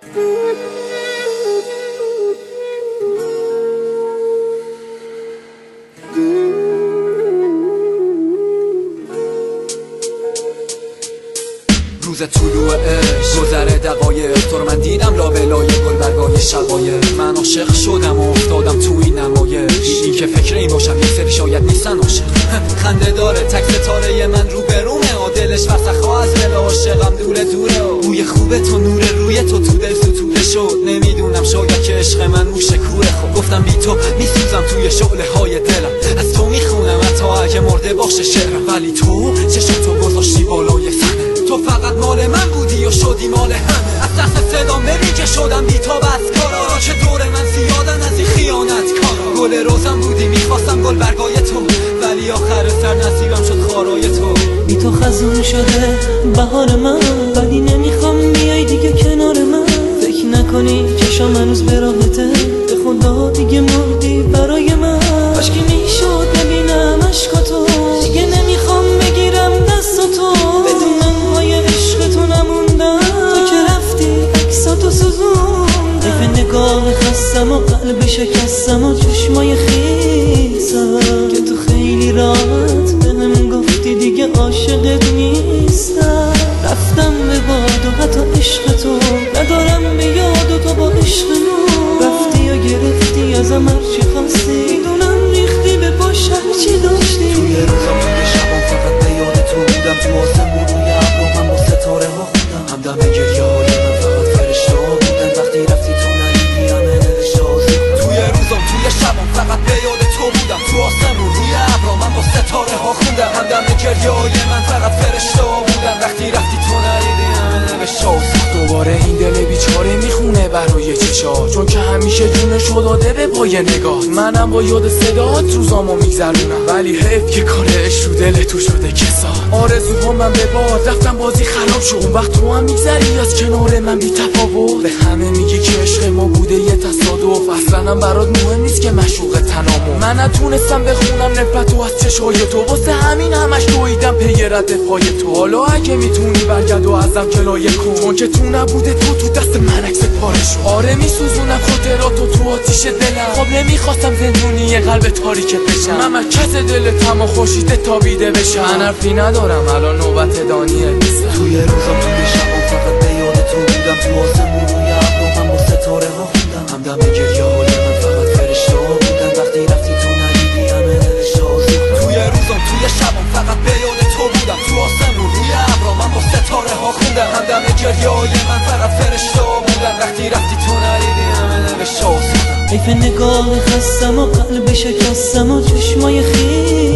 روز طلوع عشق گذره دقایق تو رو من دیدم لابلای گلبرگای شقایق. من عاشق شدم و افتادم تو این نمایش، این که فکر این باشم یه سری شاید نیستن عاشق. خنده داره تک ستاره من رو برومه و دلش فرسخا از دل عاشقم دوره بوی خوبه تو نور روی تو دل ستوده شد. نمیدونم شاید که عشق من موشه کوه. خب گفتم بی تو میسوزم توی شعله های دلم، از تو میخونم حتی اگه مرده باشه شعرم. ولی تو چشم تو گذاشتی بالای سنه، تو فقط مال من بودی و شدی مال همه. از دست صدام ببین که شدم بی تا بس کارا، چه دور من زیادن از این خیانت کارا. گل روزم بودی میخواستم گل برگای تو، ولی آخر سر نصیبم شد خارای تو. بی تو خزون شده بهار من، ولی نمیخوام بیای دیگه کنار من. فکر نکنی چشام هنوز به راحته، به خدا دیگه مردی برای من. کاشکی میشد نبینم عشقاتو، دیگه نمیخوام بگیرم دستاتو. بدون منهای عشق تو نموندم، تو که رفتی عکساتو سوزوندم. حیف نگاه خستم و قلب شکستم و چشمای خیسم که تو خیلی راحت بهم گفتی دیگه عاشقت نیستم. رفتم به باد و حتی عشق تو ندارم به یاد و تو با عشق نور رفتی و گرفتی ازم هرچی خواستی. میدونم ریختی به پاش هرچی داشتی. توی روزم توی شبم فقط به یاد تو بودم، تو آسمون روی ابرو من با ستاره ها خوندم. همدم گریه های من فقط فرشته ها بودن، وقتی رفتی تو ندیدی همه نوشته ها سوختم. توی روزم توی شبم فقط به یاد تو بودم، تو آسمون روی ابرو من با ستاره ها خوندم. همدم گریه های من فقط فرشته ها بودن، وقتی رفتی تو ندیدی همه نوشته ها سوختم. دوباره این دل بیچاره میخونه برای چشا، چون که همیشه جونشو داده به پای نگاه. منم با یاد صداهات روزامو میگذرونم، ولی حیف که کارش رو دل تو شده کسا. آرزوها من به باد رفتم بازی خراب شد، اون وقت تو هم میگذری از کنار من بی تفاوت. به همه میگی که عشق ما بوده یه تصادف، اصلا هم برات مهم نیست که مشوق تنامو. من نتونستم بخونم نفرتو از چشای تو، واسه همین همش دویدم پی رد پای تو. حالا اگه میتونی برگرد و ازم کنایه کن، چون که تو نبوده تو دست من عکس پاره شد. آره میسوزونم خاطراتو تو آتیش دلم، خب نمیخواستم زندونی قلب تاریک بشم. من مرکز دل تما خوشیده تابیده بشم. من حرفی ندارم الان نوبت دانیه نیستم. توی روزم توی شبم فقط به یاد تو بودم، تو آسمون روی ابرو من با ستاره ها خوندم. همدم گریه های من فقط فرشته ها بودن، وقتی رفتی تو ندیدی همه نوشته ها سوختم. توی روزم توی شبم فقط به یاد تو بودم، تو آسمون روی ابرو من با ستاره ها خوندم. همدم گریه های من فقط فرشته ها بودن، وقتی رفتی تو ندیدی همه نوشته ها سوختم. حیف نگاه خستم و قلب شکستم و چشمای خیلی